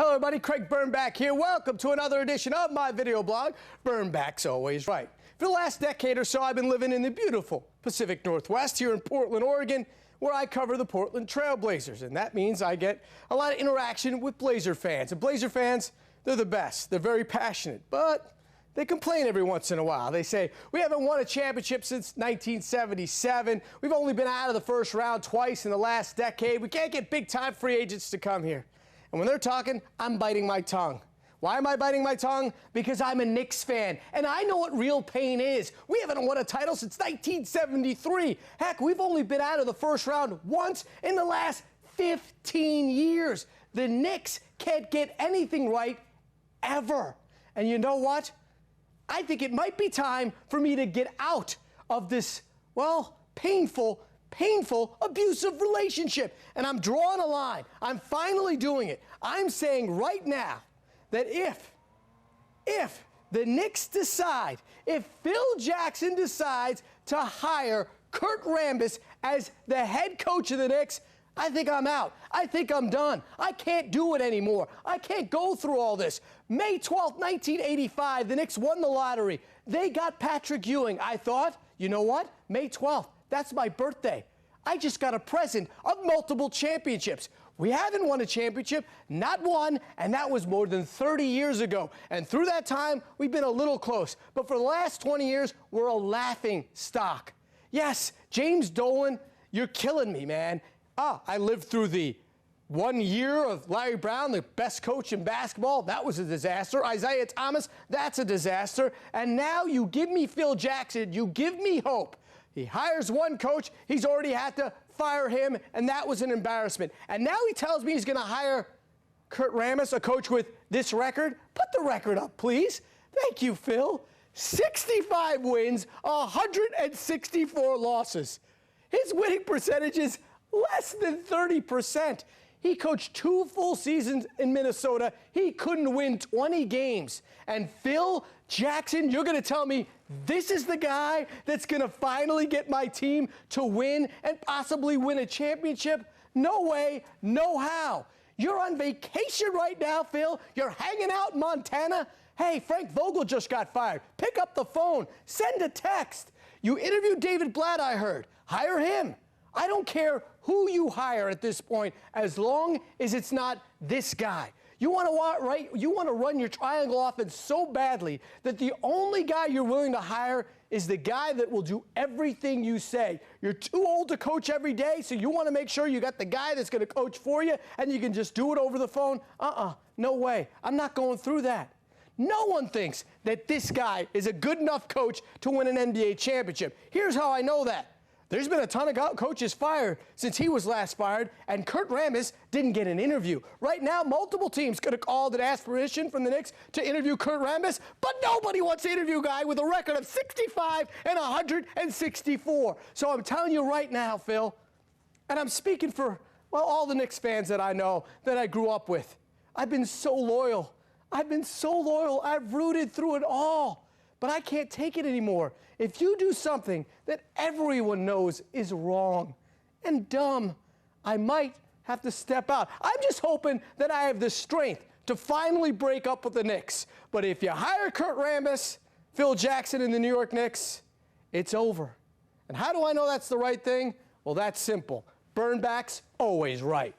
Hello everybody, Craig Birnbach here. Welcome to another edition of my video blog, Birnbach's Always Right. For the last decade or so, I've been living in the beautiful Pacific Northwest here in Portland, Oregon, where I cover the Portland Trail Blazers. And that means I get a lot of interaction with Blazer fans. And Blazer fans, they're the best. They're very passionate, but they complain every once in a while. They say, we haven't won a championship since 1977. We've only been out of the first round twice in the last decade. We can't get big-time free agents to come here. And when they're talking, I'm biting my tongue. Why am I biting my tongue? Because I'm a Knicks fan, and I know what real pain is. We haven't won a title since 1973. Heck, we've only been out of the first round once in the last 15 years. The Knicks can't get anything right ever. And you know what? I think it might be time for me to get out of this, well, painful abusive relationship. And I'm drawing a line. I'm finally doing it. I'm saying right now that if the Knicks decide, if Phil Jackson decides to hire Kurt Rambis as the head coach of the Knicks, I think I'm out. I think I'm done. I can't do it anymore. I can't go through all this. May 12th, 1985, the Knicks won the lottery. They got Patrick Ewing. I thought, you know what? May 12th, that's my birthday. I just got a present of multiple championships. We haven't won a championship, not one, and that was more than 30 years ago. And through that time, we've been a little close. But for the last 20 years, we're a laughing stock. Yes, James Dolan, you're killing me, man. I lived through the 1 year of Larry Brown, the best coach in basketball. That was a disaster. Isaiah Thomas, that's a disaster. And now you give me Phil Jackson. You give me hope. He hires one coach. He's already had to fire him, and that was an embarrassment. And now he tells me he's going to hire Kurt Rambis, a coach with this record. Put the record up, please. Thank you, Phil. 65 wins, 164 losses. His winning percentage is less than 30%. He coached 2 full seasons in Minnesota. He couldn't win 20 games. And Phil Jackson, you're going to tell me this is the guy that's going to finally get my team to win and possibly win a championship? No way, no how. You're on vacation right now, Phil. You're hanging out in Montana. Hey, Frank Vogel just got fired. Pick up the phone. Send a text. You interviewed David Blatt, I heard. Hire him. I don't care who you hire at this point, as long as it's not this guy. You want to run your triangle offense so badly that the only guy you're willing to hire is the guy that will do everything you say. You're too old to coach every day, so you want to make sure you got the guy that's going to coach for you, and you can just do it over the phone. No way. I'm not going through that. No one thinks that this guy is a good enough coach to win an NBA championship. Here's how I know that. There's been a ton of coaches fired since he was last fired, and Kurt Rambis didn't get an interview. Right now, multiple teams could have called and asked permission from the Knicks to interview Kurt Rambis, but nobody wants to interview a guy with a record of 65 and 164. So I'm telling you right now, Phil, and I'm speaking for, well, all the Knicks fans that I know, that I grew up with. I've been so loyal. I've rooted through it all. But I can't take it anymore. If you do something that everyone knows is wrong and dumb, I might have to step out. I'm just hoping that I have the strength to finally break up with the Knicks. But if you hire Kurt Rambis, Phil Jackson, and the New York Knicks, it's over. And how do I know that's the right thing? Well, that's simple. Birnbach's always right.